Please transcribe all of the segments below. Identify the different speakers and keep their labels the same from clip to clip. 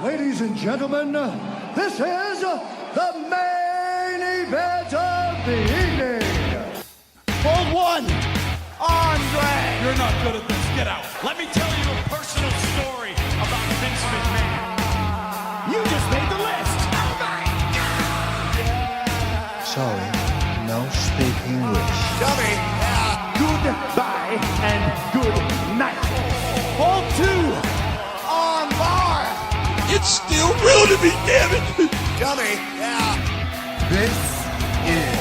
Speaker 1: Ladies and gentlemen, this is the main event of the evening.
Speaker 2: Hold one, Andre.
Speaker 3: You're not good at this. Get out. Let me tell you a personal story about Vince McMahon.
Speaker 2: You just made the list.
Speaker 3: Oh my God!
Speaker 4: Sorry, no speak English.
Speaker 2: Dummy. Goodbye and good night. Hold two, on bar.
Speaker 3: It's still real to me, damn it!
Speaker 2: Dummy.
Speaker 5: This is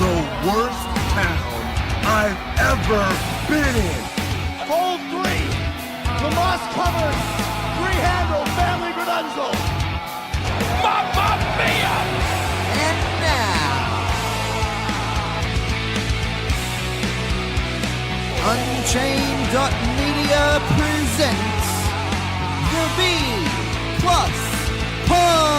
Speaker 5: the worst town I've ever been in.
Speaker 2: Hold three, Lamas covered, three-handle family gradunzel.
Speaker 3: Mamma mia!
Speaker 2: And now, Unchained.media presents the B Plus Podcast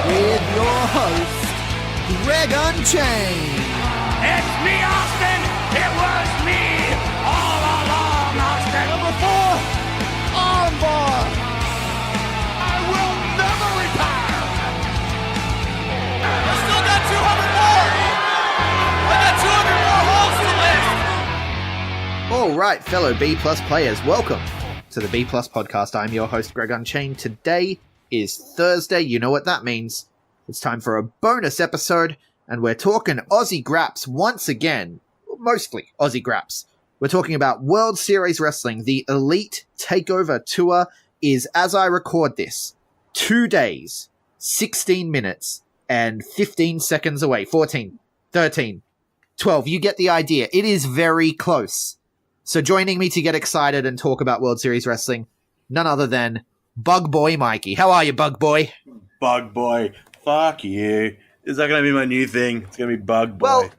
Speaker 2: with your host, Greg Unchained.
Speaker 3: It's me, Austin! It was me all along, Austin!
Speaker 2: Number 4, Armbar.
Speaker 3: I will never retire!
Speaker 2: I still got 200 more. I got 200 more holes to list.
Speaker 6: All right, fellow B Plus players, welcome to the B Plus Podcast. I'm your host, Greg Unchained. Today is Thursday. You know what that means. It's time for a bonus episode, and we're talking Aussie Graps once again. Mostly Aussie Graps. We're talking about World Series Wrestling. The Elite Takeover Tour is, as I record this, 2 days, 16 minutes, and 15 seconds away. 14, 13, 12. You get the idea. It is very close. So joining me to get excited and talk about World Series Wrestling, none other than Bug Boy Mikey. How are you, Bug Boy?
Speaker 7: Bug Boy. Fuck you. Is that going to be my new thing? It's going to be Bug Boy.
Speaker 6: Well,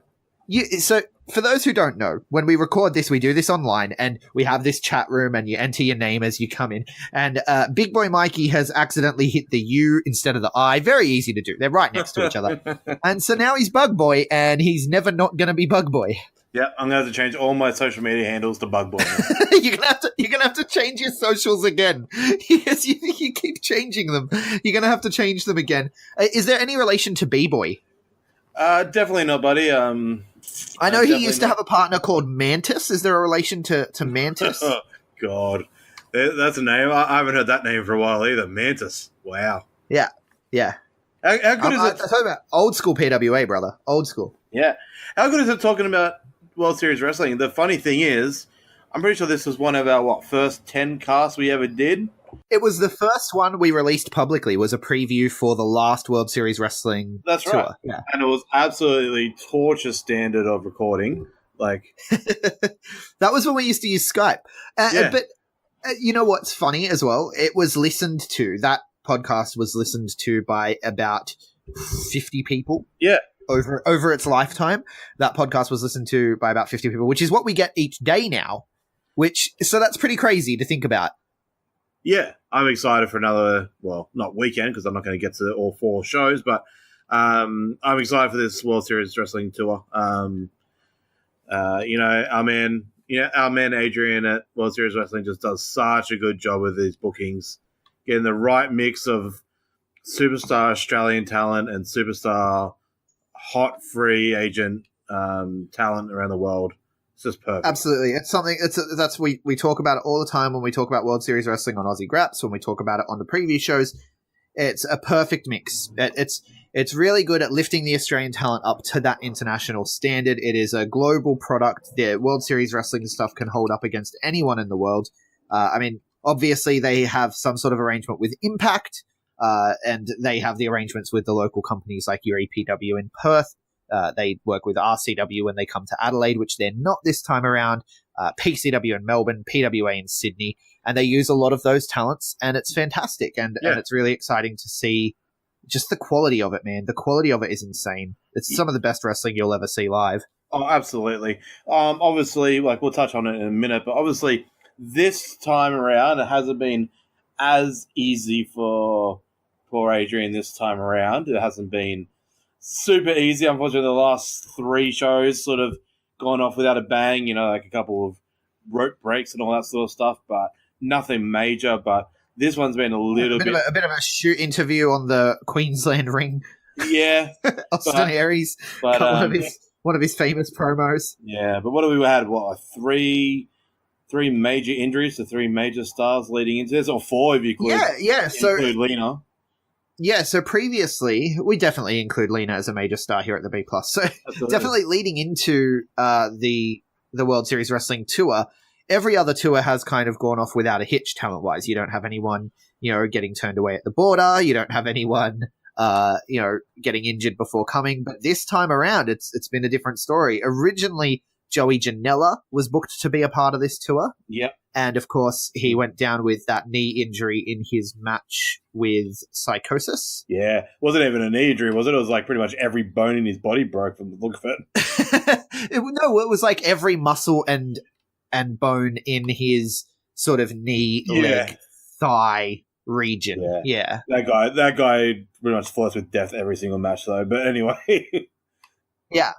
Speaker 6: so for those who don't know, when we record this, we do this online, and we have this chat room, and you enter your name as you come in. And Big Boy Mikey has accidentally hit the U instead of the I. Very easy to do. They're right next to each other. And so now he's Bug Boy, and he's never not going to be Bug Boy.
Speaker 7: Yeah, I'm going to have to change all my social media handles to Bug Boy now.
Speaker 6: You're gonna have to change your socials again. Yes, you keep changing them. You're gonna have to change them again. Is there any relation to B-Boy?
Speaker 7: Definitely not, buddy.
Speaker 6: I know he used to have a partner called Mantis. Is there a relation to Mantis?
Speaker 7: Oh, God. That's a name. I haven't heard that name for a while either. Mantis. Wow.
Speaker 6: Yeah.
Speaker 7: How good is it?
Speaker 6: I'm talking about old school PWA, brother. Old school.
Speaker 7: Yeah. How good is it talking about World Series Wrestling? The funny thing is, I'm pretty sure this was one of our, first 10 casts we ever did?
Speaker 6: It was the first one we released publicly, was a preview for the last World Series Wrestling
Speaker 7: That's
Speaker 6: tour.
Speaker 7: right.
Speaker 6: Yeah.
Speaker 7: And it was absolutely torture standard of recording.
Speaker 6: That was when we used to use Skype.
Speaker 7: Yeah.
Speaker 6: But you know what's funny as well? It was listened to. That podcast was listened to by about 50 people.
Speaker 7: Yeah.
Speaker 6: Over its lifetime. That podcast was listened to by about 50 people, which is what we get each day now. So that's pretty crazy to think about.
Speaker 7: Yeah, I'm excited for another, not weekend because I'm not going to get to all 4 shows, but I'm excited for this World Series Wrestling tour. Our man Adrian at World Series Wrestling just does such a good job with these bookings, getting the right mix of superstar Australian talent and superstar hot free agent talent around the world. It's just perfect.
Speaker 6: Absolutely. It's something we talk about it all the time when we talk about World Series Wrestling on Aussie Graps, when we talk about it on the preview shows. It's a perfect mix. It's really good at lifting the Australian talent up to that international standard. It is a global product. The World Series Wrestling stuff can hold up against anyone in the world. Obviously they have some sort of arrangement with Impact, and they have the arrangements with the local companies like your EPW in Perth. They work with RCW when they come to Adelaide, which they're not this time around, PCW in Melbourne, PWA in Sydney, and they use a lot of those talents, and it's fantastic, and it's really exciting to see just the quality of it, man. The quality of it is insane. It's some of the best wrestling you'll ever see live. Oh,
Speaker 7: absolutely. Obviously, we'll touch on it in a minute, but obviously this time around, it hasn't been as easy for Adrian this time around. It hasn't been super easy. Unfortunately, the last 3 shows sort of gone off without a bang. A couple of rope breaks and all that sort of stuff, but nothing major. But this one's been a bit
Speaker 6: of a shoot interview on the Queensland ring.
Speaker 7: Yeah,
Speaker 6: Austin Aries,
Speaker 7: but
Speaker 6: one of his famous promos.
Speaker 7: Yeah, but what have we had? What, three major injuries to three major stars leading into this, or four if you include include Lena.
Speaker 6: Yeah, so previously we definitely include Lena as a major star here at the B+. So
Speaker 7: Absolutely.
Speaker 6: Definitely leading into the World Series Wrestling tour, every other tour has kind of gone off without a hitch talent-wise. You don't have anyone, getting turned away at the border. You don't have anyone, getting injured before coming. But this time around, it's been a different story. Originally, Joey Janela was booked to be a part of this tour.
Speaker 7: Yep.
Speaker 6: And, of course, he went down with that knee injury in his match with Psychosis.
Speaker 7: Yeah. Wasn't even a knee injury, was it? It was like pretty much every bone in his body broke from the look of it.
Speaker 6: It was like every muscle and bone in his sort of knee, leg, thigh region. Yeah.
Speaker 7: That guy pretty much flirts with death every single match, though. But anyway.
Speaker 6: Yeah.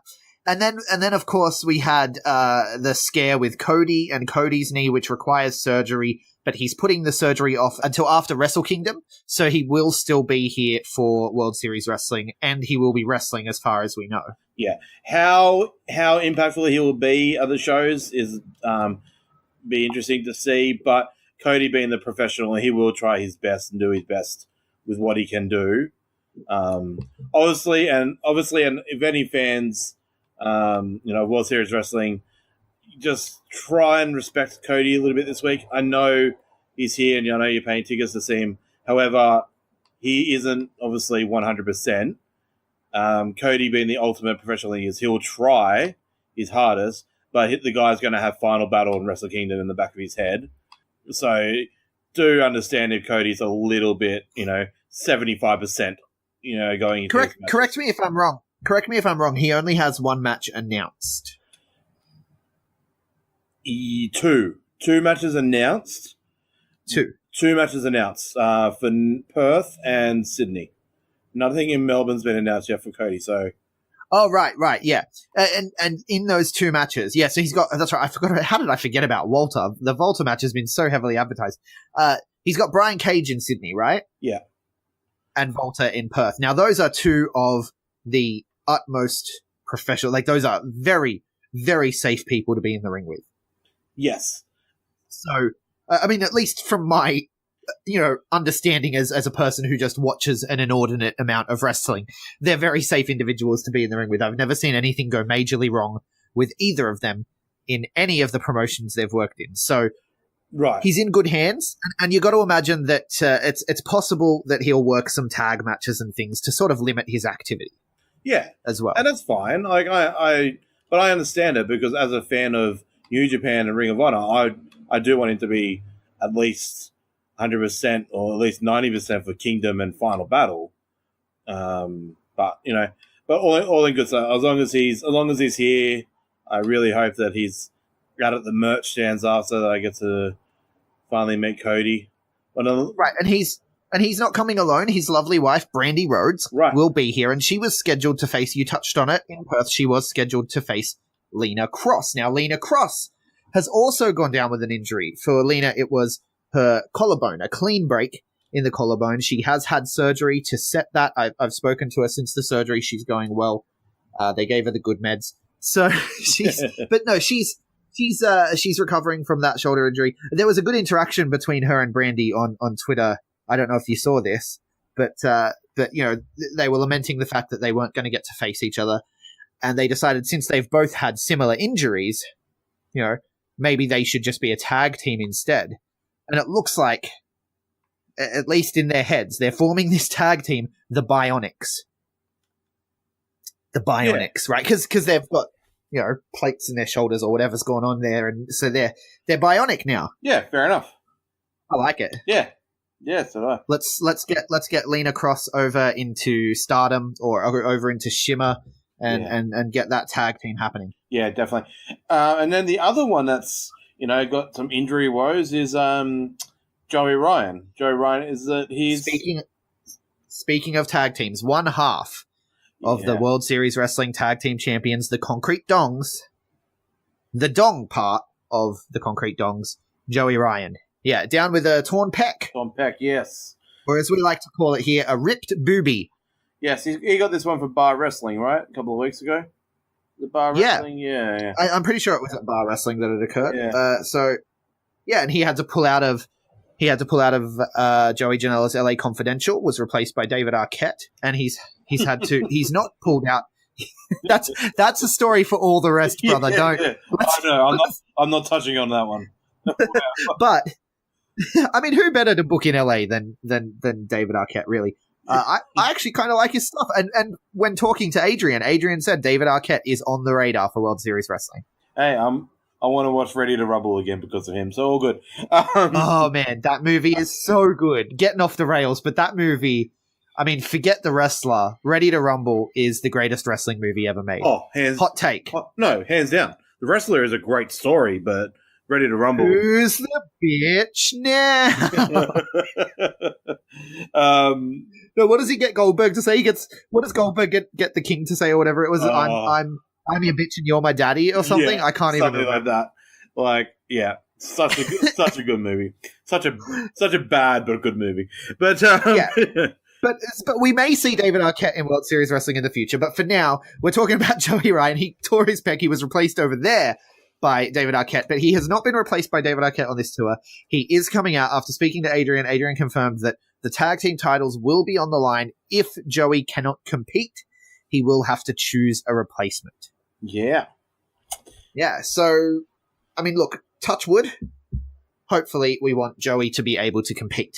Speaker 6: And then, of course, we had the scare with Cody and Cody's knee, which requires surgery, but he's putting the surgery off until after Wrestle Kingdom, so he will still be here for World Series Wrestling, and he will be wrestling as far as we know.
Speaker 7: Yeah. How impactful he will be at the shows is be interesting to see, but Cody being the professional, he will try his best and do his best with what he can do. Obviously, and if any fans... World Series Wrestling, just try and respect Cody a little bit this week. I know he's here and I know you're paying tickets to see him. However, he isn't obviously 100%. Cody being the ultimate professional he is, he'll try his hardest, but the guy's going to have Final Battle and Wrestle Kingdom in the back of his head. So do understand if Cody's a little bit, 75%, going into
Speaker 6: Correct me if I'm wrong. Correct me if I'm wrong. He only has one match announced.
Speaker 7: Two matches announced. Two matches announced for Perth and Sydney. Nothing in Melbourne's been announced yet for Cody. So,
Speaker 6: oh right, yeah, and in those two matches, so he's got. That's right. I forgot. How did I forget about Walter? The Volta match has been so heavily advertised. He's got Brian Cage in Sydney, right?
Speaker 7: Yeah,
Speaker 6: and Volta in Perth. Now those are two of the utmost professional, like those are very, very safe people to be in the ring with.
Speaker 7: Yes.
Speaker 6: So, I mean, at least from my, understanding as a person who just watches an inordinate amount of wrestling, they're very safe individuals to be in the ring with. I've never seen anything go majorly wrong with either of them in any of the promotions they've worked in. So,
Speaker 7: right,
Speaker 6: he's in good hands, and you got to imagine that it's possible that he'll work some tag matches and things to sort of limit his activity.
Speaker 7: Yeah,
Speaker 6: as well,
Speaker 7: and that's fine. Like but I understand it because as a fan of New Japan and Ring of Honor, I do want him to be at least 100% or at least 90% for Kingdom and Final Battle. But all in good stuff. As long as he's here, I really hope that he's out at the merch stands after that I get to finally meet Cody.
Speaker 6: Right, and he's not coming alone. His lovely wife, Brandi Rhodes, will be here, and she was scheduled to face, you touched on it, in Perth, she was scheduled to face Lena Cross. Now, Lena Cross has also gone down with an injury. For Lena, it was her collarbone, a clean break in the collarbone. She has had surgery to set that. I've spoken to her since the surgery. She's going well. They gave her the good meds. So she's recovering from that shoulder injury. There was a good interaction between her and Brandi on Twitter. I don't know if you saw this, but they were lamenting the fact that they weren't going to get to face each other, and they decided since they've both had similar injuries, maybe they should just be a tag team instead. And it looks like, at least in their heads, they're forming this tag team, the Bionics. The Bionics, right? Because they've got plates in their shoulders or whatever's going on there, and so they're bionic now.
Speaker 7: Yeah, fair enough.
Speaker 6: I like it.
Speaker 7: Yeah. Yeah, so do I.
Speaker 6: Let's get Lena Cross over into Stardom or over into Shimmer and get that tag team happening. Yeah,
Speaker 7: definitely. And then the other one that's got some injury woes is Joey Ryan. Joey Ryan is that he's
Speaker 6: speaking of tag teams, one half of the World Series Wrestling Tag Team Champions, the Concrete Dongs, the Dong part of the Concrete Dongs, Joey Ryan. Yeah, down with a torn pec.
Speaker 7: Tom Peck, yes.
Speaker 6: Or as we like to call it here, a ripped boobie.
Speaker 7: Yes, he got this one for bar wrestling, right? A couple of weeks ago. The bar
Speaker 6: Yeah.
Speaker 7: wrestling? Yeah.
Speaker 6: I'm pretty sure it was at bar wrestling that it occurred.
Speaker 7: Yeah.
Speaker 6: And he had to pull out of Joey Janela's LA Confidential, was replaced by David Arquette, and he's had to he's not pulled out. That's a story for all the rest, brother. Don't.
Speaker 7: Yeah. I know. I'm not touching on that one.
Speaker 6: But I mean, who better to book in LA than David Arquette? Really, I actually kind of like his stuff. And when talking to Adrian said David Arquette is on the radar for World Series Wrestling.
Speaker 7: Hey, I want to watch Ready to Rumble again because of him. So all good.
Speaker 6: Oh man, that movie is so good. Getting off the rails, but that movie. I mean, forget the wrestler. Ready to Rumble is the greatest wrestling movie ever made.
Speaker 7: Oh,
Speaker 6: hot take.
Speaker 7: No, hands down. The wrestler is a great story, but Ready to Rumble.
Speaker 6: Who's the bitch now? No, what does he get Goldberg to say? What does Goldberg get the King to say or whatever it was? I'm your bitch and you're my daddy or something.
Speaker 7: Yeah,
Speaker 6: I can't even
Speaker 7: remember. Like that. Like, yeah, such a good movie. Such a bad but good movie. But
Speaker 6: yeah. But we may see David Arquette in World Series Wrestling in the future. But for now, we're talking about Joey Ryan. He tore his pec. He was replaced over there by David Arquette, but he has not been replaced by David Arquette on this tour. He is coming out after speaking to Adrian. Adrian confirmed that the tag team titles will be on the line. If Joey cannot compete, he will have to choose a replacement.
Speaker 7: Yeah.
Speaker 6: Yeah, so, I mean, look, touch wood. Hopefully we want Joey to be able to compete.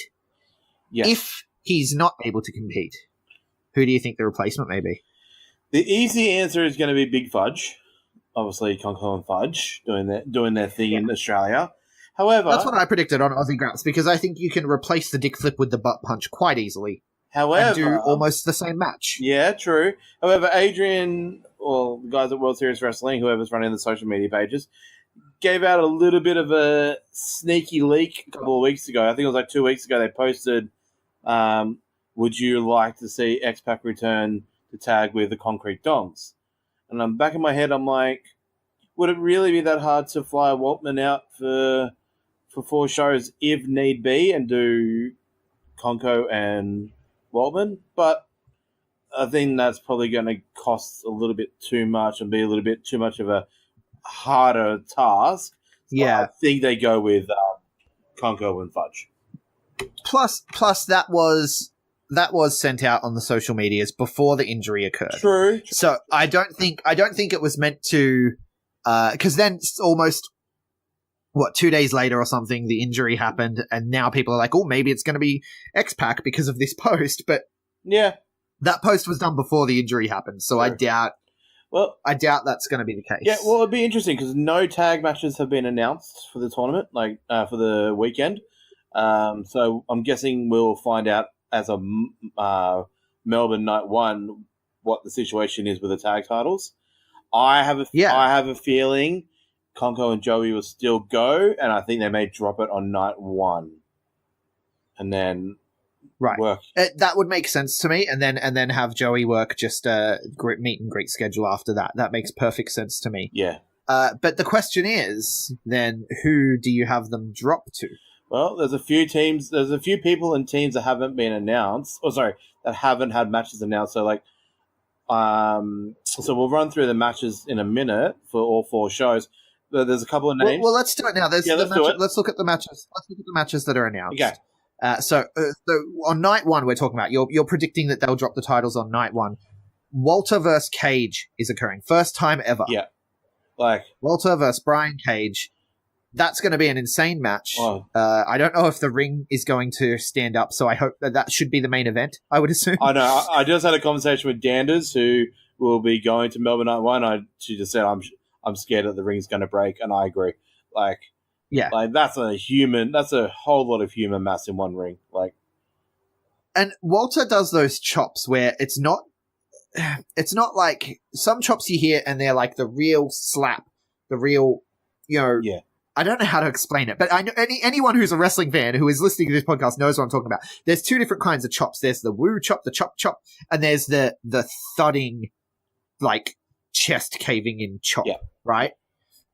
Speaker 7: Yes.
Speaker 6: If he's not able to compete, who do you think the replacement may be?
Speaker 7: The easy answer is going to be Big Fudge. Obviously, Conco and Fudge doing their thing in Australia. However,
Speaker 6: that's what I predicted on Aussie Graps because I think you can replace the dick flip with the butt punch quite easily.
Speaker 7: However,
Speaker 6: and do almost the same match.
Speaker 7: Yeah, true. However, Adrian, or the guys at World Series Wrestling, whoever's running the social media pages, gave out a little bit of a sneaky leak a couple of weeks ago. I think it was like 2 weeks ago. They posted, "Would you like to see X-Pac return to tag with the Concrete Dongs?" And I'm back in my head. I'm like, would it really be that hard to fly Waltman out for 4 shows if need be and do Conco and Waltman? But I think that's probably going to cost a little bit too much and be a little bit too much of a harder task. So
Speaker 6: yeah,
Speaker 7: I think they go with Conco and Fudge.
Speaker 6: Plus that was sent out on the social medias before the injury occurred.
Speaker 7: True.
Speaker 6: So I don't think it was meant to, because then almost 2 days later or something, the injury happened, and now people are like, oh, maybe it's going to be X-Pac because of this post. But
Speaker 7: yeah,
Speaker 6: that post was done before the injury happened, so I doubt that's going to be the case.
Speaker 7: Yeah, well, it'd be interesting because no tag matches have been announced for the tournament, like for the weekend. So I'm guessing we'll find out as a Melbourne night 1 what the situation is with the tag titles. I have a feeling Conco and Joey will still go, and I think they may drop it on night 1, and then work.
Speaker 6: That would make sense to me, and then have Joey work just a meet and greet schedule after that. That makes perfect sense to me.
Speaker 7: Yeah.
Speaker 6: But the question is, then, who do you have them drop to?
Speaker 7: Well, there's a few people and teams that haven't been announced. That haven't had matches announced. So, so we'll run through the matches in a minute for all 4 shows. There's a couple of names.
Speaker 6: Well, let's do it now. Let's look at the matches. Let's look at the matches that are announced.
Speaker 7: Okay.
Speaker 6: So on night 1, we're talking about. You're predicting that they'll drop the titles on night 1. Walter versus Cage is occurring, first time ever.
Speaker 7: Yeah.
Speaker 6: Walter versus Brian Cage. That's going to be an insane match.
Speaker 7: Oh.
Speaker 6: I don't know if the ring is going to stand up, so I hope that should be the main event, I would assume.
Speaker 7: I know. I just had a conversation with Danders, who will be going to Melbourne Night 1. She just said, I'm scared that the ring's going to break, and I agree. That's a whole lot of human mass in one ring.
Speaker 6: And Walter does those chops where it's not like some chops you hear and they're like the real slap, the real,
Speaker 7: Yeah.
Speaker 6: I don't know how to explain it, but I know anyone who's a wrestling fan who is listening to this podcast knows what I'm talking about. There's 2 different kinds of chops. There's the woo chop, the chop chop, and there's the thudding, chest caving in chop, right?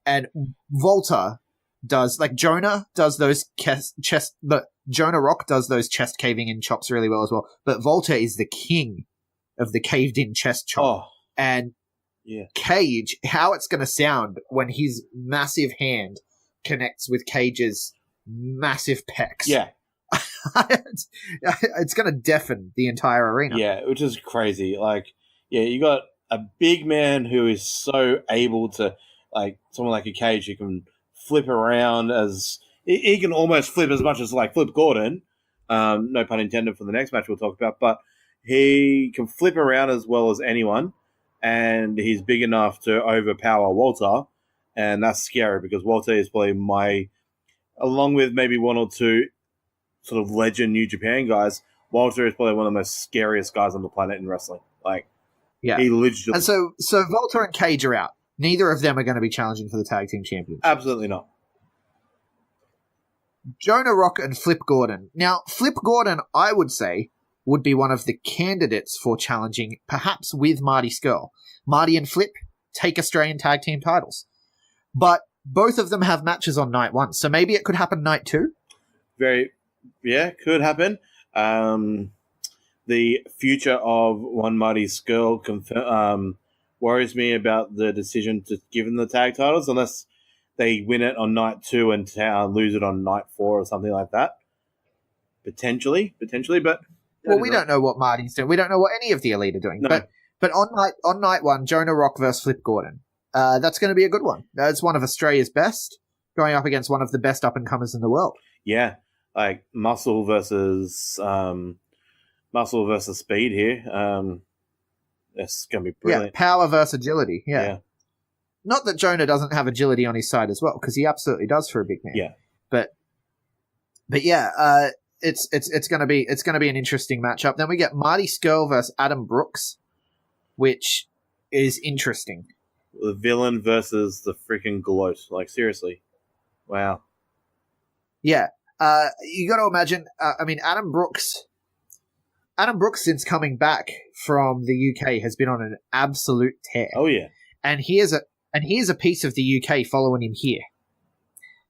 Speaker 6: And Walter does, like Jonah does those chest, but Jonah Rock does those chest caving in chops really well as well. But Volta is the king of the caved in chest chop.
Speaker 7: Oh,
Speaker 6: and
Speaker 7: yeah.
Speaker 6: Cage, how it's going to sound when his massive hand connects with Cage's massive pecs.
Speaker 7: Yeah.
Speaker 6: It's going to deafen the entire arena.
Speaker 7: Yeah, which is crazy. Like, yeah, you got a big man who is so able to, like, someone like a Cage who can flip around as he can almost flip as much as like Flip Gordon. No pun intended for the next match we'll talk about, but he can flip around as well as anyone, and he's big enough to overpower Walter, and that's scary because Walter is probably along with maybe one or two sort of legend New Japan guys, Walter is probably one of the most scariest guys on the planet in wrestling. Like,
Speaker 6: yeah,
Speaker 7: he literally.
Speaker 6: And so Volta and Cage are out. Neither of them are going to be challenging for the tag team championship.
Speaker 7: Absolutely not.
Speaker 6: Jonah Rock and Flip Gordon. Now, Flip Gordon, I would say, would be one of the candidates for challenging, perhaps with Marty Scurll. Marty and Flip take Australian tag team titles. But both of them have matches on night one, so maybe it could happen night two?
Speaker 7: Could happen. The future of one Marty Scurll worries me about the decision to give them the tag titles, unless they win it on night two and lose it on night 4 or something like that. Potentially, but
Speaker 6: well, we don't know what Marty's doing. We don't know what any of the Elite are doing.
Speaker 7: No.
Speaker 6: But on night one, Jonah Rock versus Flip Gordon. That's going to be a good one. It's one of Australia's best, going up against one of the best up and comers in the world.
Speaker 7: Yeah, like muscle versus speed here. It's going to be brilliant.
Speaker 6: Yeah, power versus agility. Yeah. Not that Jonah doesn't have agility on his side as well, because he absolutely does for a big man.
Speaker 7: Yeah.
Speaker 6: But yeah, it's going to be an interesting matchup. Then we get Marty Scurll versus Adam Brooks, which is interesting.
Speaker 7: The villain versus the freaking gloat. Like, seriously. Wow.
Speaker 6: Yeah. You got to imagine, Adam Brooks, since coming back from the UK, has been on an absolute tear.
Speaker 7: Oh, yeah.
Speaker 6: And here's a piece of the UK following him here.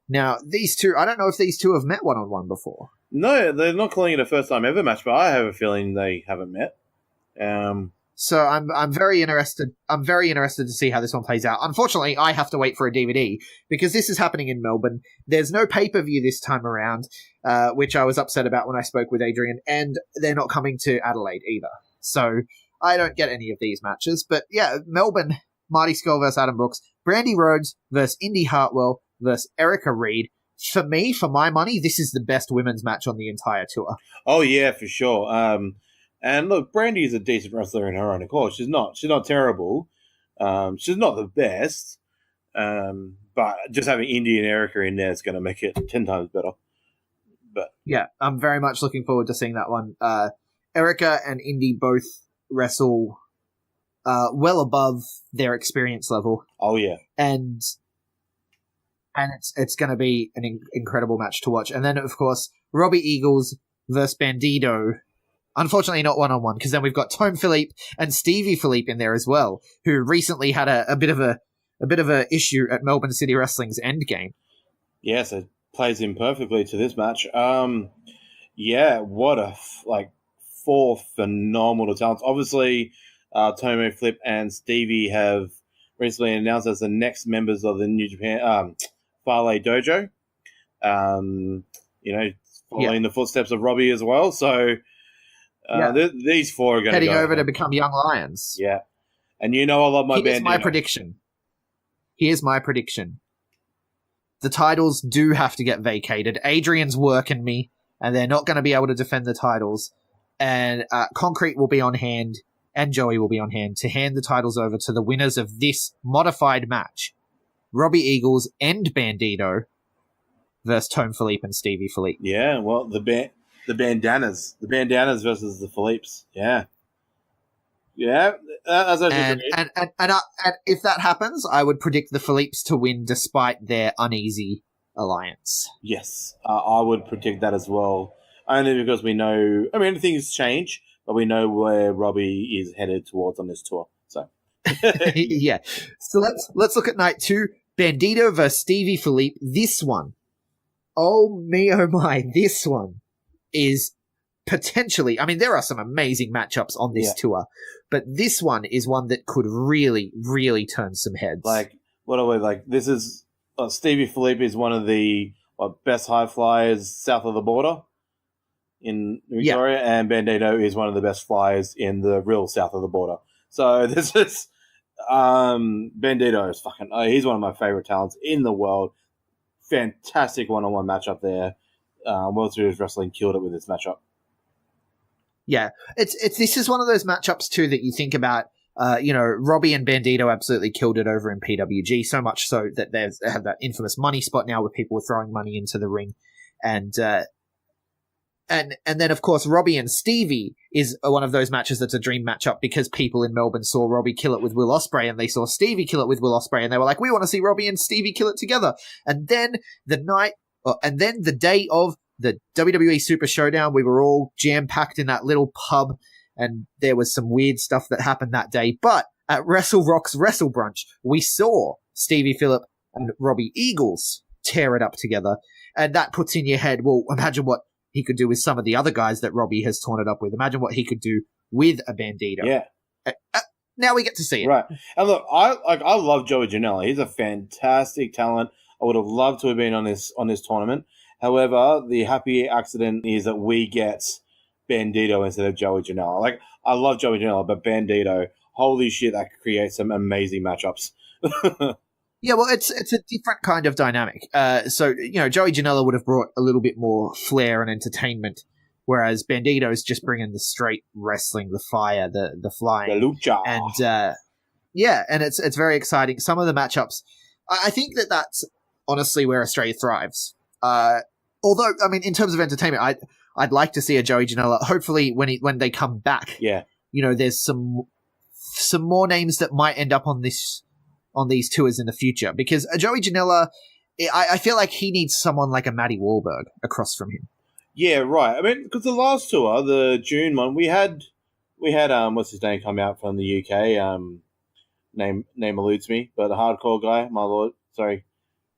Speaker 6: Now, these two, I don't know if these two have met one-on-one before.
Speaker 7: No, they're not calling it a first-time ever match, but I have a feeling they haven't met.
Speaker 6: So I'm very interested. I'm very interested to see how this one plays out. Unfortunately, I have to wait for a DVD because this is happening in Melbourne. There's no pay-per-view this time around, which I was upset about when I spoke with Adrian, and they're not coming to Adelaide either. So I don't get any of these matches. But yeah, Melbourne, Marty Scurll versus Adam Brooks, Brandi Rhodes versus Indy Hartwell versus Erica Reed. For me, for my money, this is the best women's match on the entire tour.
Speaker 7: Oh yeah, for sure. And look, Brandi is a decent wrestler in her own accord. She's not terrible. She's not the best. But just having Indy and Erica in there is going to make it 10 times better. But
Speaker 6: yeah, I'm very much looking forward to seeing that one. Erica and Indy both wrestle well above their experience level.
Speaker 7: Oh yeah,
Speaker 6: and it's going to be an incredible match to watch. And then of course Robbie Eagles versus Bandido. Unfortunately, not one-on-one, because then we've got Tom Philippe and Stevie Philippe in there as well, who recently had a bit of a issue at Melbourne City Wrestling's Endgame.
Speaker 7: Yes, it plays in perfectly to this match. Yeah, what four phenomenal talents. Obviously, Tomo, Flip, and Stevie have recently announced as the next members of the New Japan Fale Dojo. Following the footsteps of Robbie as well. So. These four are going to
Speaker 6: heading over to become Young Lions.
Speaker 7: Yeah. And I love my band.
Speaker 6: Here's my prediction. The titles do have to get vacated. Adrian's working me, and they're not going to be able to defend the titles. And Concrete will be on hand, and Joey will be on hand to hand the titles over to the winners of this modified match. Robbie Eagles and Bandido versus Tom Philippe and Stevie Philippe.
Speaker 7: Yeah, well, the bandanas versus the Philippes. Yeah. As I
Speaker 6: and if that happens, I would predict the Philippes to win despite their uneasy alliance.
Speaker 7: Yes, I would predict that as well. Only because we know, things change, but we know where Robbie is headed towards on this tour. So
Speaker 6: yeah. So let's look at night 2. Bandido versus Stevie Filip. This one, oh me, oh my, this one is potentially, I mean, there are some amazing matchups on this tour, but this one is one that could really, really turn some heads.
Speaker 7: Like, what are we, like, this is, Stevie Filip is one of the best high flyers south of the border in Victoria, and Bandido is one of the best flyers in the real south of the border. So this is, Bandido is fucking, he's one of my favorite talents in the world. Fantastic one-on-one matchup there. World Series Wrestling killed it with this matchup.
Speaker 6: Yeah, it's this is one of those matchups too that you think about. Robbie and Bandido absolutely killed it over in PWG, so much so that they have that infamous money spot now where people are throwing money into the ring, and then of course Robbie and Stevie is one of those matches that's a dream matchup because people in Melbourne saw Robbie kill it with Will Ospreay and they saw Stevie kill it with Will Ospreay and they were like, we want to see Robbie and Stevie kill it together. And then the day of the WWE Super Showdown, we were all jam-packed in that little pub, and there was some weird stuff that happened that day. But at Wrestle Rock's Wrestle Brunch, we saw Stevie Filip and Robbie Eagles tear it up together, and that puts in your head, well, imagine what he could do with some of the other guys that Robbie has torn it up with. Imagine what he could do with a Bandido.
Speaker 7: Yeah.
Speaker 6: Now we get to see it.
Speaker 7: Right. And look, I love Joey Janela. He's a fantastic talent. I would have loved to have been on this tournament. However, the happy accident is that we get Bandido instead of Joey Janela. Like, I love Joey Janela, but Bandido, holy shit, that could create some amazing matchups.
Speaker 6: Yeah, well, it's a different kind of dynamic. So, Joey Janela would have brought a little bit more flair and entertainment, whereas Bandido's just bringing the straight wrestling, the fire, the flying.
Speaker 7: The lucha.
Speaker 6: And, and it's very exciting. Some of the matchups, I think that's honestly where Australia thrives. Although, I mean, in terms of entertainment, I'd like to see a Joey Janela. Hopefully, when they come back, there's some more names that might end up on these tours in the future. Because a Joey Janela, I feel like he needs someone like a Matty Wahlberg across from him.
Speaker 7: Yeah, right. I mean, because the last tour, the June one, we had what's his name come out from the UK. Name eludes me, but the hardcore guy, my lord, sorry.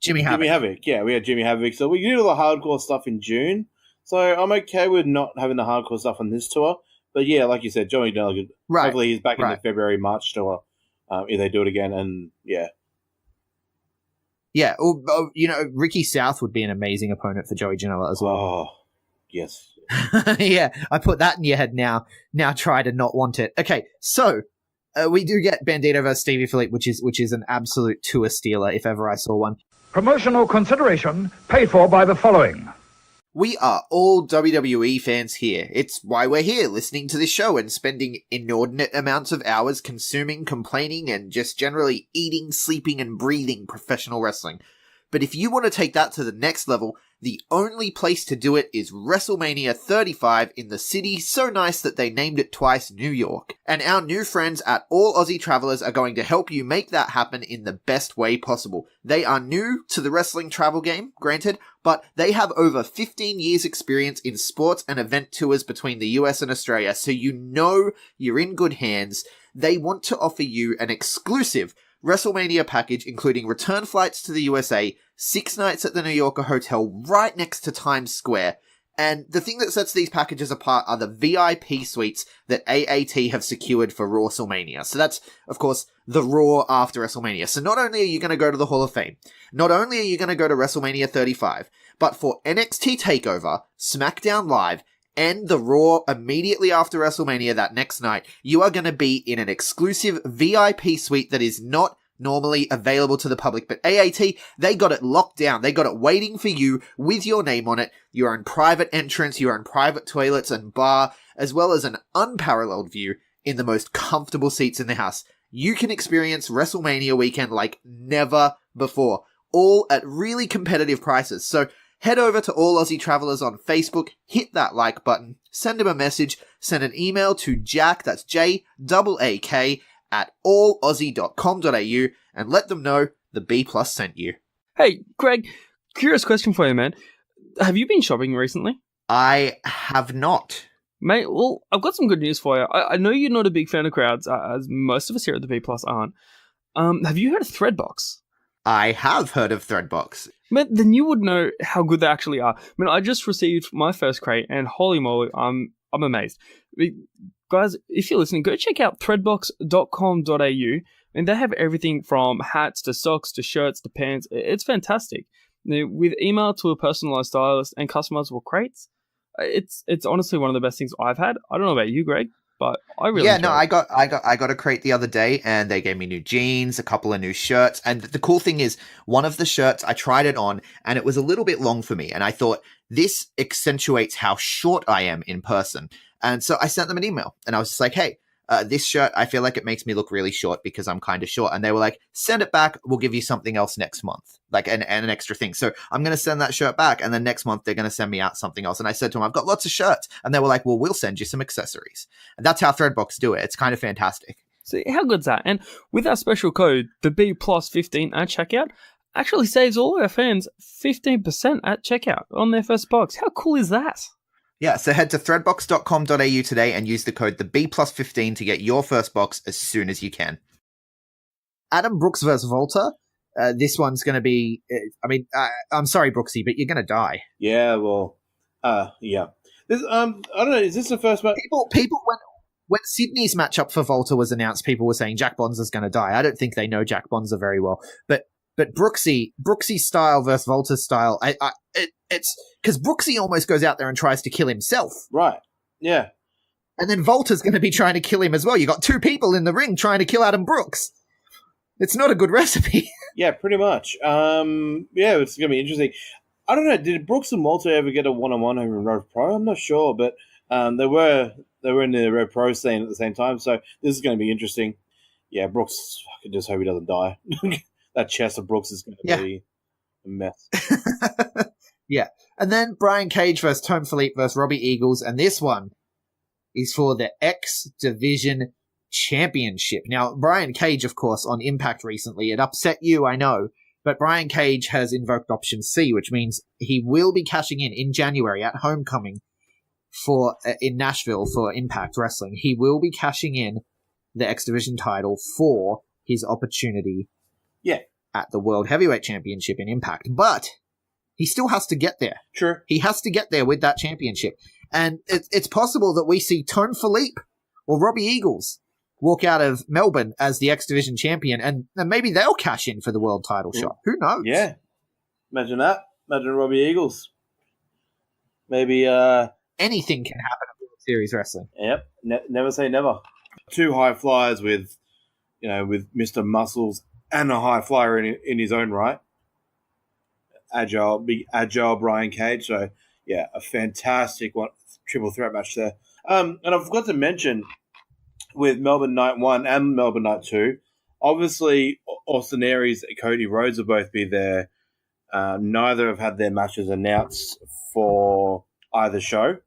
Speaker 6: Jimmy Havoc.
Speaker 7: Yeah, we had Jimmy Havoc. So we did all the hardcore stuff in June. So I'm okay with not having the hardcore stuff on this tour. But yeah, like you said, Joey Delegate, hopefully he's back in the February, March tour if they do it again. And yeah.
Speaker 6: Yeah, Ricky South would be an amazing opponent for Joey Janela as well.
Speaker 7: Oh, yes.
Speaker 6: Yeah, I put that in your head now. Now try to not want it. Okay, so we do get Bandido versus Stevie Filip, which is an absolute tour stealer if ever I saw one.
Speaker 8: Promotional consideration paid for by the following.
Speaker 6: We are all WWE fans here. It's why we're here, listening to this show and spending inordinate amounts of hours consuming, complaining, and just generally eating, sleeping, and breathing professional wrestling. But if you want to take that to the next level, the only place to do it is WrestleMania 35 in the city so nice that they named it twice New York. And our new friends at All Aussie Travelers are going to help you make that happen in the best way possible. They are new to the wrestling travel game, granted, but they have over 15 years experience in sports and event tours between the US and Australia, so you know you're in good hands. They want to offer you an exclusive WrestleMania package, including return flights to the USA, 6 nights at the New Yorker Hotel right next to Times Square. And the thing that sets these packages apart are the VIP suites that AAT have secured for WrestleMania. So that's, of course, the Raw after WrestleMania. So not only are you going to go to the Hall of Fame, not only are you going to go to WrestleMania 35, but for NXT TakeOver, SmackDown Live, and the Raw immediately after WrestleMania that next night, you are going to be in an exclusive VIP suite that is not normally available to the public. But AAT, they got it locked down. They got it waiting for you with your name on it. You are in private entrance, you are in private toilets and bar, as well as an unparalleled view in the most comfortable seats in the house. You can experience WrestleMania weekend like never before, all at really competitive prices. So head over to All Aussie Travelers on Facebook, hit that like button, send him a message, send an email to Jack, that's JAAK, at allaussie.com.au, and let them know the B Plus sent you.
Speaker 9: Hey, Greg, curious question for you, man. Have you been shopping recently?
Speaker 6: I have not.
Speaker 9: Mate, well, I've got some good news for you. I know you're not a big fan of crowds, as most of us here at the B Plus aren't. Have you heard of Threadbox?
Speaker 6: I have heard of Threadbox.
Speaker 9: Man, then you would know how good they actually are. I mean, I just received my first crate, and holy moly, I'm amazed. Guys, if you're listening, go check out threadbox.com.au, and they have everything from hats to socks to shirts to pants. It's fantastic. With email to a personalized stylist and customizable crates, it's honestly one of the best things I've had. I don't know about you, Greg, but I really enjoy it.
Speaker 6: I got a crate the other day, and they gave me new jeans, a couple of new shirts, and the cool thing is, one of the shirts I tried it on, and it was a little bit long for me, and I thought this accentuates how short I am in person, and so I sent them an email, and I was just like, hey. This shirt, I feel like it makes me look really short because I'm kind of short. And they were like, send it back. We'll give you something else next month, like an extra thing. So I'm going to send that shirt back. And then next month, they're going to send me out something else. And I said to them, I've got lots of shirts. And they were like, well, we'll send you some accessories. And that's how Threadbox do it. It's kind of fantastic.
Speaker 9: See, how good's that? And with our special code, the B+15 at checkout, actually saves all our fans 15% at checkout on their first box. How cool is that?
Speaker 6: Yeah, so head to threadbox.com.au today and use the code the B+15 to get your first box as soon as you can. Adam Brooks versus Volta. This one's going to be... I'm sorry, Brooksy, but you're going to die.
Speaker 7: Yeah, well, yeah. This, I don't know, is this the first match?
Speaker 6: People when Sydney's matchup for Volta was announced, people were saying Jack Bonza's going to die. I don't think they know Jack Bonza very well. But Brooksy's style versus Volta's style, it's because Brooksy almost goes out there and tries to kill himself.
Speaker 7: Right. Yeah.
Speaker 6: And then Volta's going to be trying to kill him as well. You got two people in the ring trying to kill Adam Brooks. It's not a good recipe.
Speaker 7: Yeah, pretty much. Yeah, it's going to be interesting. I don't know. Did Brooks and Volta ever get a one-on-one over in Road Pro? I'm not sure, but they were in the Road Pro scene at the same time. So this is going to be interesting. Yeah, Brooks. I can just hope he doesn't die. That chest of Brooks is going to be a mess.
Speaker 6: Yeah. And then Brian Cage versus Tom Philippe versus Robbie Eagles. And this one is for the X Division Championship. Now, Brian Cage, of course, on Impact recently, it upset you, I know. But Brian Cage has invoked Option C, which means he will be cashing in January at Homecoming in Nashville for Impact Wrestling. He will be cashing in the X Division title for his opportunity at the World Heavyweight Championship in Impact. But he still has to get there.
Speaker 7: Sure.
Speaker 6: He has to get there with that championship. And it's possible that we see Tom Philippe or Robbie Eagles walk out of Melbourne as the X Division champion, and maybe they'll cash in for the world title shot. Who knows?
Speaker 7: Yeah. Imagine that. Imagine Robbie Eagles. Maybe
Speaker 6: anything can happen in World Series Wrestling.
Speaker 7: Yep. Never say never. Two high flyers with Mr. Muscles and a high flyer in his own right. Big agile Brian Cage. So yeah, a fantastic triple threat match there. And I forgot to mention with Melbourne Night 1 and Melbourne Night 2, obviously Austin Aries and Cody Rhodes will both be there. Neither have had their matches announced for either show.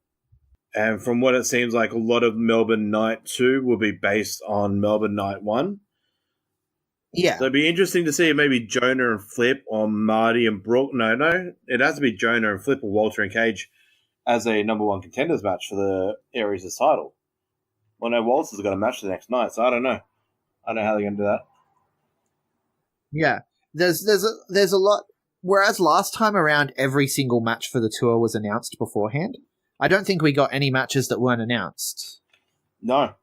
Speaker 7: And from what it seems like, a lot of Melbourne Night 2 will be based on Melbourne Night 1.
Speaker 6: Yeah.
Speaker 7: So it'd be interesting to see if maybe Jonah and Flip or Marty and Brooke. No. It has to be Jonah and Flip or Walter and Cage as a number one contenders match for the Aries' title. Well, no, Walter's got a match the next night, so I don't know. I don't know how they're going to do that.
Speaker 6: Yeah. There's a lot. Whereas last time around, every single match for the tour was announced beforehand. I don't think we got any matches that weren't announced.
Speaker 7: No.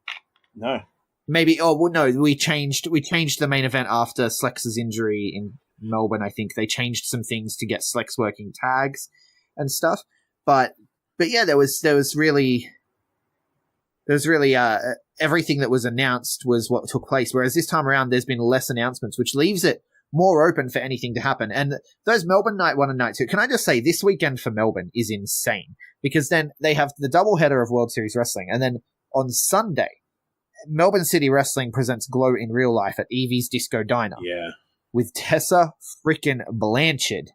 Speaker 6: Maybe. Oh well, no. We changed the main event after Slex's injury in Melbourne. I think they changed some things to get Slex working tags and stuff. But yeah, there was really everything that was announced was what took place. Whereas this time around, there's been less announcements, which leaves it more open for anything to happen. And those Melbourne Night 1 and Night 2, can I just say, this weekend for Melbourne is insane. Because then they have the doubleheader of World Series Wrestling. And then on Sunday, Melbourne City Wrestling presents Glow in Real Life at Evie's Disco Diner.
Speaker 7: Yeah.
Speaker 6: With Tessa freaking Blanchard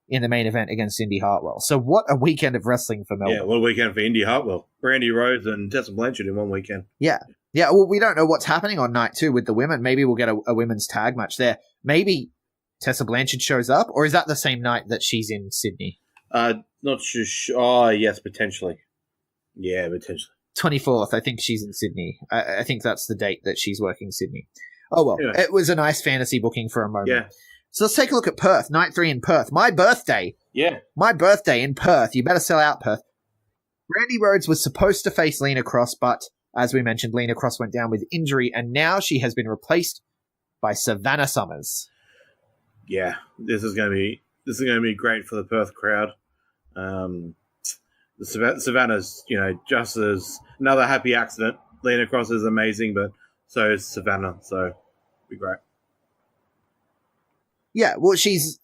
Speaker 6: in the main event against Indy Hartwell. So what a weekend of wrestling for Melbourne.
Speaker 7: Yeah, what a weekend for Indy Hartwell. Brandi Rhodes and Tessa Blanchard in one weekend.
Speaker 6: Yeah. Yeah, well, we don't know what's happening on night 2 with the women. Maybe we'll get a women's tag match there. Maybe Tessa Blanchard shows up, or is that the same night that she's in Sydney?
Speaker 7: Not sure. Oh, yes, potentially. Yeah, potentially.
Speaker 6: 24th, I think she's in Sydney. I think that's the date that she's working Sydney. Oh, well, It was a nice fantasy booking for a moment.
Speaker 7: Yeah.
Speaker 6: So let's take a look at Perth. Night 3 in Perth. My birthday.
Speaker 7: Yeah.
Speaker 6: My birthday in Perth. You better sell out, Perth. Brandi Rhodes was supposed to face Lena Cross, but as we mentioned, Lena Cross went down with injury, and now she has been replaced by Savannah Summers.
Speaker 7: Yeah, this is going to be great for the Perth crowd. Savannah's, just as another happy accident. Lena Cross is amazing, but so is Savannah, so it'll be great.
Speaker 6: Yeah, well, she's.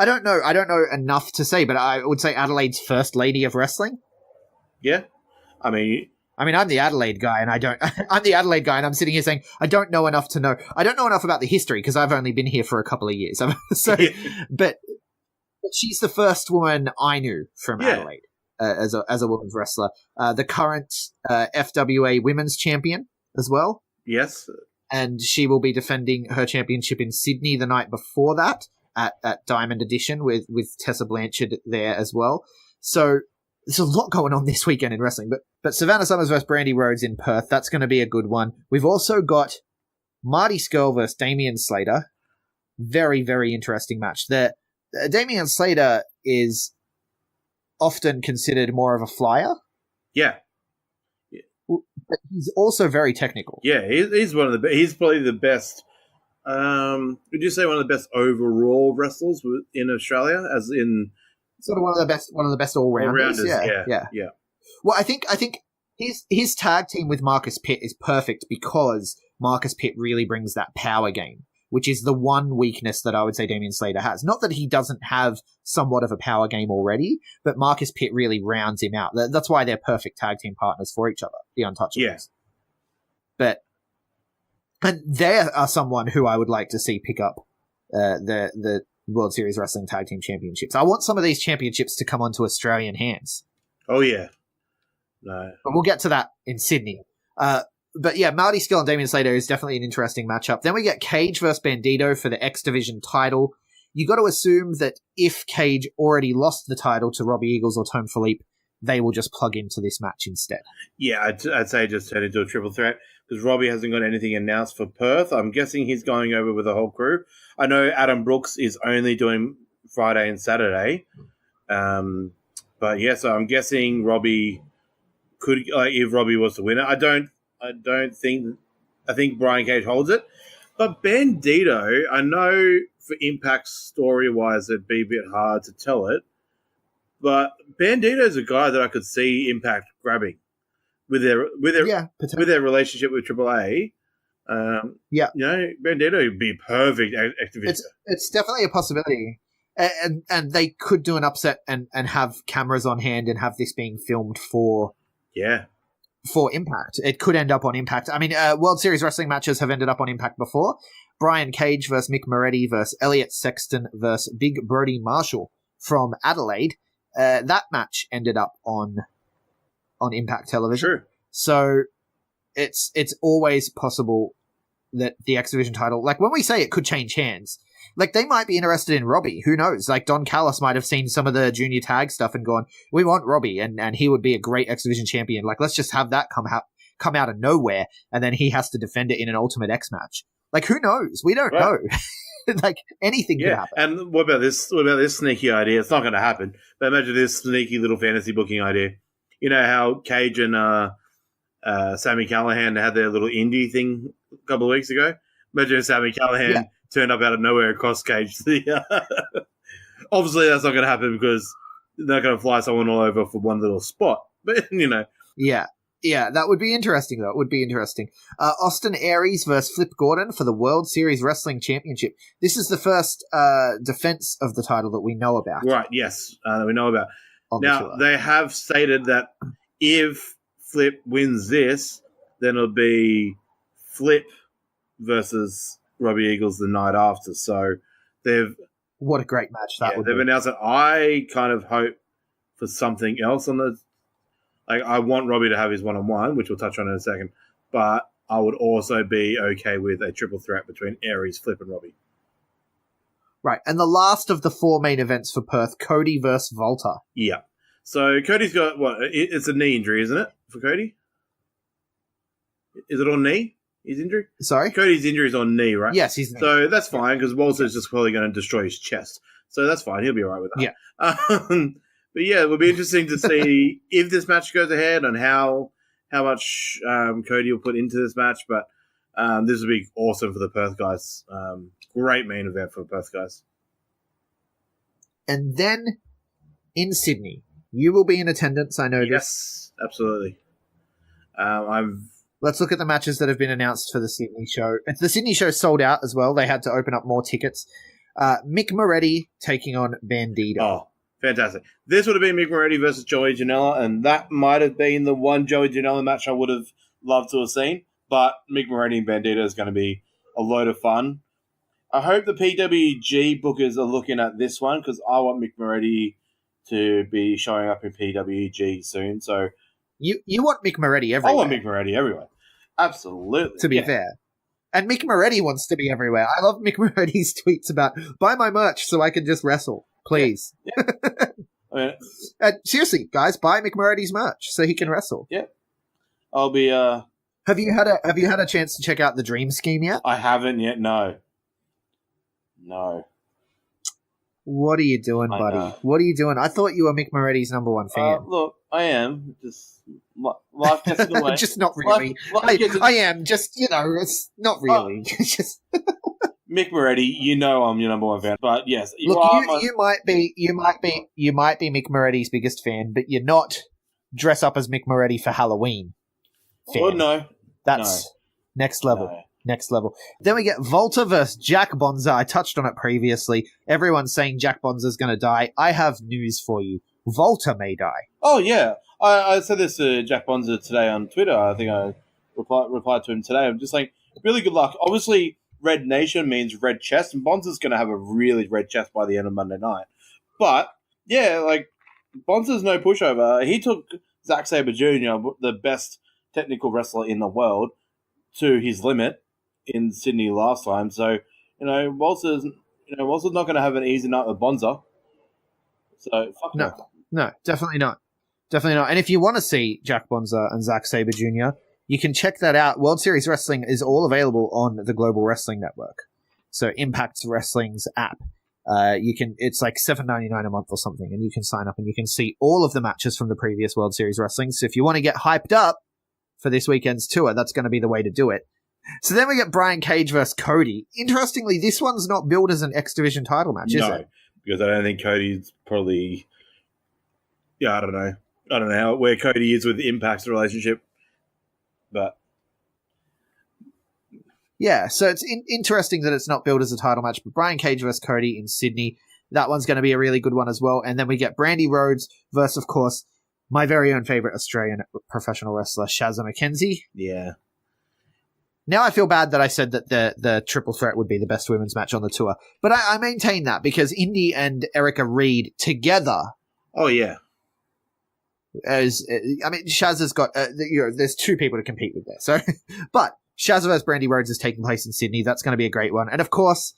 Speaker 6: I don't know enough to say, but I would say Adelaide's first lady of wrestling.
Speaker 7: Yeah, I mean,
Speaker 6: I'm the Adelaide guy, and I'm the Adelaide guy, and I'm sitting here saying I don't know enough to know. I don't know enough about the history because I've only been here for a couple of years. But she's the first woman I knew from Adelaide as a women's wrestler. The current FWA women's champion as well.
Speaker 7: Yes,
Speaker 6: and she will be defending her championship in Sydney the night before that at Diamond Edition with Tessa Blanchard there as well. So there's a lot going on this weekend in wrestling. But Savannah Summers versus Brandi Rhodes in Perth, that's going to be a good one. We've also got Marty Scurll versus Damian Slater. Very, very interesting match. Damian Slater is often considered more of a flyer.
Speaker 7: Yeah.
Speaker 6: But he's also very technical.
Speaker 7: Yeah, he's one of the he's probably the best. Would you say one of the best overall wrestlers in Australia? As in,
Speaker 6: sort of one of the best all rounders. Yeah. Well, I think his tag team with Marcus Pitt is perfect because Marcus Pitt really brings that power game, which is the one weakness that I would say Damian Slater has. Not that he doesn't have somewhat of a power game already, but Marcus Pitt really rounds him out. That's why they're perfect tag team partners for each other, the Untouchables.
Speaker 7: Yeah.
Speaker 6: And they are someone who I would like to see pick up the World Series Wrestling Tag Team Championships. I want some of these championships to come onto Australian hands.
Speaker 7: Oh, yeah. No.
Speaker 6: But we'll get to that in Sydney. But yeah, Marty Scurll and Damian Slater is definitely an interesting matchup. Then we get Cage versus Bandido for the X Division title. You got to assume that if Cage already lost the title to Robbie Eagles or Tom Philippe, they will just plug into this match instead.
Speaker 7: Yeah, I'd say just turn into a triple threat because Robbie hasn't got anything announced for Perth. I'm guessing he's going over with the whole crew. I know Adam Brooks is only doing Friday and Saturday. But yeah, so I'm guessing Robbie could, if Robbie was to win it. I think Brian Cage holds it. But Bandido, I know for Impact story-wise, it'd be a bit hard to tell it. But Bandido is a guy that I could see Impact grabbing with their relationship with AAA. Bandido would be perfect activist.
Speaker 6: It's definitely a possibility. And they could do an upset and have cameras on hand and have this being filmed for Impact. It could end up on Impact. I mean, World Series Wrestling matches have ended up on Impact before. Brian Cage versus Mick Moretti versus Elliot Sexton versus Big Brody Marshall from Adelaide. That match ended up on Impact Television.
Speaker 7: Sure.
Speaker 6: So it's always possible that the X Division title, like when we say it could change hands, like they might be interested in Robbie. Who knows? Like Don Callis might have seen some of the junior tag stuff and gone, we want Robbie and he would be a great X Division champion. Like let's just have that come out of nowhere and then he has to defend it in an Ultimate X match. Like who knows? We don't know. Like anything could happen.
Speaker 7: And what about this sneaky idea? It's not going to happen. But imagine this sneaky little fantasy booking idea. You know how Cage and Sammy Callahan had their little indie thing a couple of weeks ago? Imagine if Sammy Callahan turned up out of nowhere across Cage. Obviously, that's not going to happen because they're not going to fly someone all over for one little spot. But,
Speaker 6: Yeah, that would be interesting, though. It would be interesting. Austin Aries versus Flip Gordon for the World Series Wrestling Championship. This is the first defense of the title that we know about.
Speaker 7: Right, yes, that we know about. Now, they have stated that if Flip wins this, then it'll be Flip versus Robbie Eagles the night after. So
Speaker 6: what a great match that would be.
Speaker 7: They've announced that. I kind of hope for something else on the... Like, I want Robbie to have his one-on-one, which we'll touch on in a second, but I would also be okay with a triple threat between Aries, Flip, and Robbie.
Speaker 6: Right, and the last of the 4 main events for Perth, Cody versus Volta.
Speaker 7: Yeah. So Cody's got, it's a knee injury, isn't it, for Cody? Is it on knee? His injury?
Speaker 6: Sorry?
Speaker 7: Cody's injury is on knee, right?
Speaker 6: Yes, he's knee.
Speaker 7: So that's fine because Walter's just probably going to destroy his chest. So that's fine. He'll be all right with that.
Speaker 6: Yeah.
Speaker 7: But yeah, it will be interesting to see if this match goes ahead and how much Cody will put into this match. But this will be awesome for the Perth guys. Great main event for the Perth guys.
Speaker 6: And then in Sydney, you will be in attendance, I know this.
Speaker 7: Yes, absolutely.
Speaker 6: Let's look at the matches that have been announced for the Sydney show. The Sydney show sold out as well. They had to open up more tickets. Mick Moretti taking on Bandido.
Speaker 7: Oh, fantastic. This would have been Mick Moretti versus Joey Janela, and that might have been the one Joey Janela match I would have loved to have seen. But Mick Moretti and Bandido is going to be a load of fun. I hope the PWG bookers are looking at this one because I want Mick Moretti to be showing up in PWG soon. So
Speaker 6: you want Mick Moretti everywhere.
Speaker 7: I want Mick Moretti everywhere. Absolutely.
Speaker 6: To be fair. And Mick Moretti wants to be everywhere. I love Mick Moretti's tweets about, buy my merch so I can just wrestle, please.
Speaker 7: Yeah. I mean,
Speaker 6: seriously, guys, buy Mick Moretti's merch so he can wrestle.
Speaker 7: Yeah. I'll be...
Speaker 6: Have you had a chance to check out the Dream Scheme yet?
Speaker 7: I haven't yet, no. No.
Speaker 6: What are you doing, buddy? What are you doing? I thought you were Mick Moretti's number one fan.
Speaker 7: Look, I am. Just life gets in the way.
Speaker 6: Just not really. I am. Just, it's not really. Just
Speaker 7: Mick Moretti, you know I'm your number one fan. But yes,
Speaker 6: you might be Mick Moretti's biggest fan, but you're not dress up as Mick Moretti for Halloween fan.
Speaker 7: Oh, no.
Speaker 6: That's next level.
Speaker 7: No.
Speaker 6: Next level. Then we get Volta versus Jack Bonza. I touched on it previously. Everyone's saying Jack Bonza's going to die. I have news for you. Volta may die.
Speaker 7: Oh, yeah. I said this to Jack Bonza today on Twitter. I think I replied to him today. I'm just saying, really good luck. Obviously, Red Nation means red chest, and Bonza's going to have a really red chest by the end of Monday night. But, yeah, Bonza's no pushover. He took Zack Sabre Jr., the best technical wrestler in the world, to his limit in Sydney last time. So, Walter's not going to have an easy night with Bonza. So, fuck
Speaker 6: no, definitely not. Definitely not. And if you want to see Jack Bonza and Zack Sabre Jr., you can check that out. World Series Wrestling is all available on the Global Wrestling Network. So Impact Wrestling's app. It's like $7.99 a month or something, and you can sign up and you can see all of the matches from the previous World Series Wrestling. So if you want to get hyped up for this weekend's tour, that's going to be the way to do it. So then we get Brian Cage versus Cody. Interestingly, this one's not billed as an X Division title match, is it?
Speaker 7: No, because I don't think Cody's probably... Yeah, I don't know. I don't know where Cody is with Impact's relationship. But...
Speaker 6: Yeah, so it's interesting that it's not billed as a title match, but Brian Cage versus Cody in Sydney, that one's going to be a really good one as well. And then we get Brandi Rhodes versus, of course, my very own favourite Australian professional wrestler, Shazza McKenzie.
Speaker 7: Yeah.
Speaker 6: Now I feel bad that I said that the triple threat would be the best women's match on the tour. But I maintain that because Indy and Erica Reed together...
Speaker 7: Oh, yeah.
Speaker 6: Shazza's got... there's two people to compete with there. So, but Shazza vs. Brandi Rhodes is taking place in Sydney. That's going to be a great one. And of course,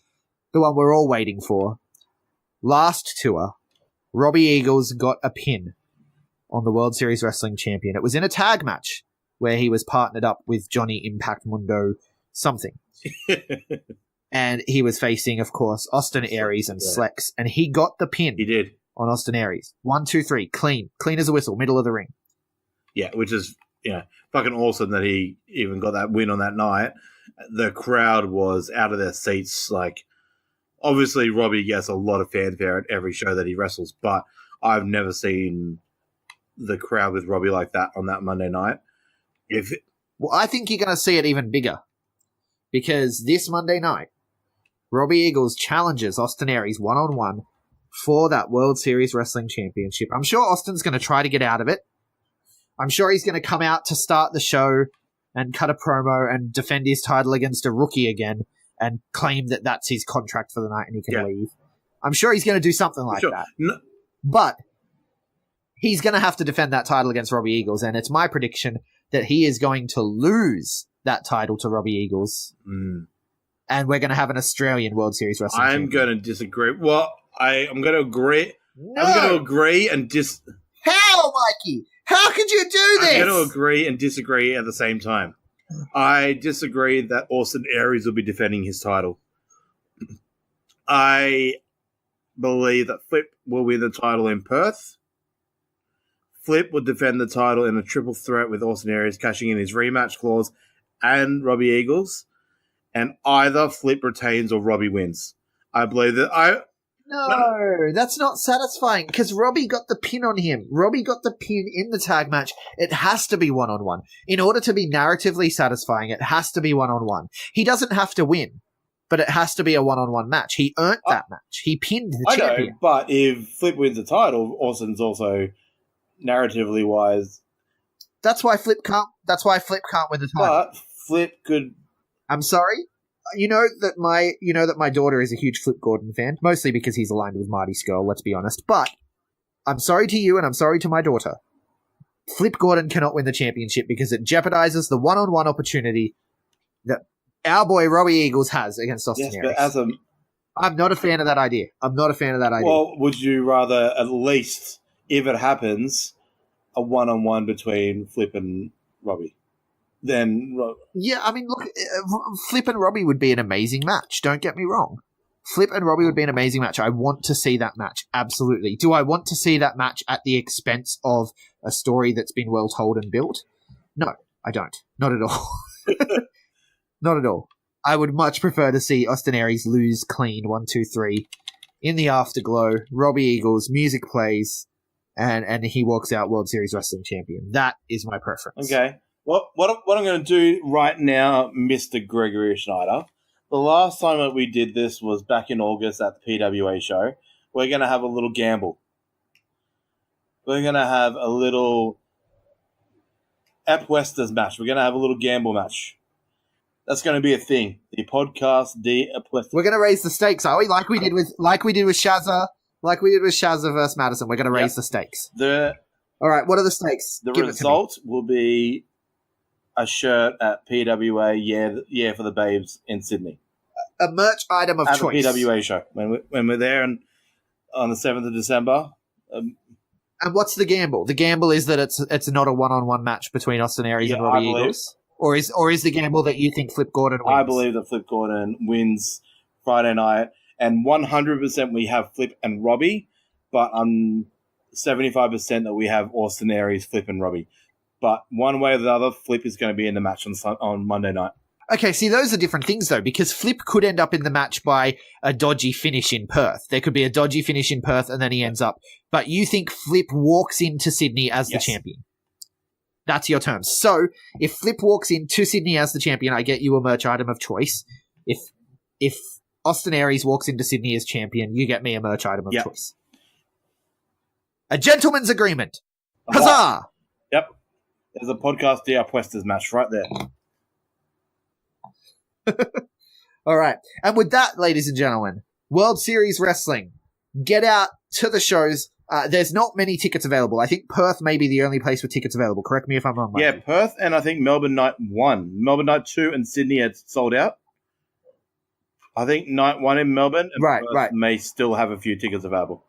Speaker 6: the one we're all waiting for. Last tour, Robbie Eagles got a pin on the World Series Wrestling champion. It was in a tag match where he was partnered up with Johnny Impact Mundo something. And he was facing, of course, Austin Aries and Slex. And he got the pin.
Speaker 7: He did.
Speaker 6: On Austin Aries. 1, 2, 3. Clean. Clean as a whistle. Middle of the ring.
Speaker 7: Yeah, which is, fucking awesome that he even got that win on that night. The crowd was out of their seats. Obviously, Robbie gets a lot of fanfare at every show that he wrestles, but I've never seen the crowd with Robbie like that on that Monday night.
Speaker 6: Well, I think you're going to see it even bigger because this Monday night, Robbie Eagles challenges Austin Aries one-on-one for that World Series Wrestling Championship. I'm sure Austin's going to try to get out of it. I'm sure he's going to come out to start the show and cut a promo and defend his title against a rookie again and claim that that's his contract for the night and he can leave. I'm sure he's going to do something like that.
Speaker 7: No.
Speaker 6: But he's going to have to defend that title against Robbie Eagles, and it's my prediction that he is going to lose that title to Robbie Eagles. And we're going to have an Australian World Series Wrestling
Speaker 7: I'm going to disagree. Well, I'm going to agree.
Speaker 6: No.
Speaker 7: I'm going to agree and
Speaker 6: How, Mikey? How could you do this?
Speaker 7: I'm going to agree and disagree at the same time. I disagree that Austin Aries will be defending his title. I believe that Flip will win the title in Perth. Flip would defend the title in a triple threat with Austin Aries cashing in his rematch clause and Robbie Eagles. And either Flip retains or Robbie wins. I believe that
Speaker 6: No, that's not satisfying because Robbie got the pin on him. Robbie got the pin in the tag match. It has to be one-on-one. In order to be narratively satisfying, it has to be one-on-one. He doesn't have to win, but it has to be a one-on-one match. He earned that match. He pinned the champion.
Speaker 7: know, but if Flip wins the title, Austin's also narratively wise.
Speaker 6: That's why Flip can't win the title.
Speaker 7: But Flip could.
Speaker 6: I'm sorry. You know that my daughter is a huge Flip Gordon fan, mostly because he's aligned with Marty Scurll, let's be honest. But I'm sorry to you and I'm sorry to my daughter. Flip Gordon cannot win the championship because it jeopardizes the one-on-one opportunity that our boy Robbie Eagles has against Austin Aries.
Speaker 7: But
Speaker 6: I'm not a fan of that idea.
Speaker 7: Well, would you rather at least, if it happens, a one-on-one between Flip and Robbie?
Speaker 6: Yeah, I mean, look, Flip and Robbie would be an amazing match. Don't get me wrong. Flip and Robbie would be an amazing match. I want to see that match. Absolutely. Do I want to see that match at the expense of a story that's been well told and built? No, I don't. Not at all. Not at all. I would much prefer to see Austin Aries lose clean 1, 2, 3 in the afterglow. Robbie Eagles, music plays, and he walks out World Series Wrestling Champion. That is my preference.
Speaker 7: Okay. What I'm going to do right now, Mr. Gregory Schneider, the last time that we did this was back in August at the PWA show. We're going to have a little gamble. We're going to have a little Apuestas match. We're going to have a little gamble match. That's going to be a thing. The podcast, the Apuestas.
Speaker 6: We're going to raise the stakes, are we? Like we did with Shazza versus Madison. We're going to raise the stakes. All right, what are the stakes?
Speaker 7: The result will be a shirt at PWA, yeah for the babes in Sydney.
Speaker 6: A merch item of choice.
Speaker 7: At the PWA show. When we're there on the 7th of December.
Speaker 6: And what's the gamble? The gamble is that it's not a one-on-one match between Austin Aries and Robbie Eagles? Or is the gamble that you think Flip Gordon wins?
Speaker 7: I believe that Flip Gordon wins Friday night. And 100% we have Flip and Robbie, but I'm 75% that we have Austin Aries, Flip and Robbie. But one way or the other, Flip is going to be in the match on Monday night.
Speaker 6: Okay, see, those are different things, though, because Flip could end up in the match by a dodgy finish in Perth. There could be a dodgy finish in Perth, and then he ends up. But you think Flip walks into Sydney as the champion. That's your terms. So, if Flip walks into Sydney as the champion, I get you a merch item of choice. If Austin Aries walks into Sydney as champion, you get me a merch item of choice. A gentleman's agreement. Huzzah!
Speaker 7: Yep. There's a podcast, the Apuestas match right there.
Speaker 6: All right. And with that, ladies and gentlemen, World Series Wrestling. Get out to the shows. There's not many tickets available. I think Perth may be the only place with tickets available. Correct me if I'm wrong.
Speaker 7: Yeah, Perth and I think Melbourne Night 1. Melbourne Night 2 and Sydney had sold out. I think Night 1 in Melbourne and Perth may still have a few tickets available.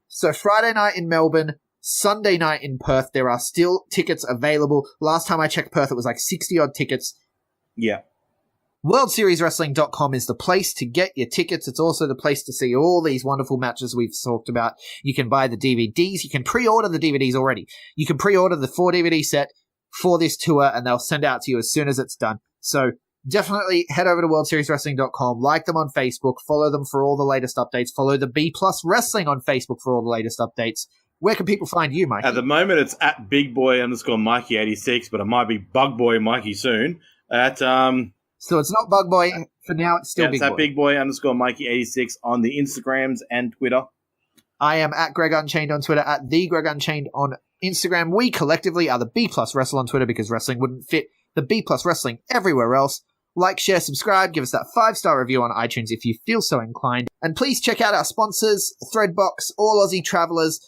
Speaker 6: So Friday night in Melbourne, Sunday night in Perth, there are still tickets available. Last time I checked Perth, it was like 60-odd tickets.
Speaker 7: Yeah.
Speaker 6: WorldSeriesWrestling.com is the place to get your tickets. It's also the place to see all these wonderful matches we've talked about. You can buy the DVDs. You can pre-order the DVDs already. You can pre-order the 4-DVD set for this tour, and they'll send it out to you as soon as it's done. So definitely head over to WorldSeriesWrestling.com, like them on Facebook, follow them for all the latest updates, follow the B Plus Wrestling on Facebook for all the latest updates. Where can people find you, Mikey?
Speaker 7: At the moment, it's at BigBoy_Mikey86, but it might be Bugboy Mikey soon.
Speaker 6: So it's not Bug Boy. For now, it's still Big Boy.
Speaker 7: It's at BigBoy_Mikey86 on the Instagrams and Twitter.
Speaker 6: I am at Greg Unchained on Twitter, at The Greg Unchained on Instagram. We collectively are the B Plus Wrestle on Twitter because wrestling wouldn't fit the B Plus Wrestling everywhere else. Like, share, subscribe, give us that 5-star review on iTunes if you feel so inclined. And please check out our sponsors, Threadbox, All Aussie Travellers.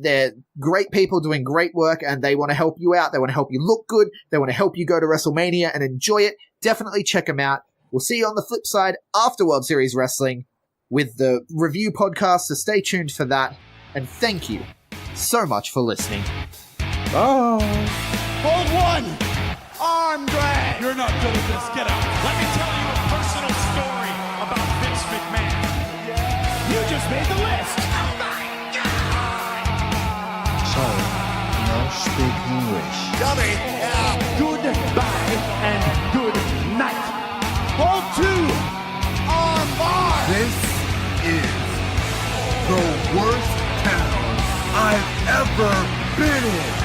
Speaker 6: They're great people doing great work, and they want to help you out. They want to help you look good. They want to help you go to WrestleMania and enjoy it. Definitely check them out. We'll see you on the flip side after World Series Wrestling with the review podcast, so stay tuned for that. And thank you so much for listening.
Speaker 7: Bye.
Speaker 1: Hold one.
Speaker 2: arm drag.
Speaker 3: You're not good at this. Get out. Let me tell you a personal story about Vince McMahon.
Speaker 2: You just made the list.
Speaker 4: So, no speak English.
Speaker 2: Dummy.
Speaker 1: Goodbye and good night.
Speaker 2: Hold two. Arm bar.
Speaker 5: This is the worst town I've ever been in.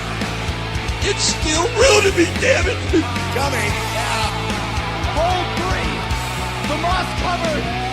Speaker 2: It's still real to me, damn it. Dummy. Hold three. The moss covered.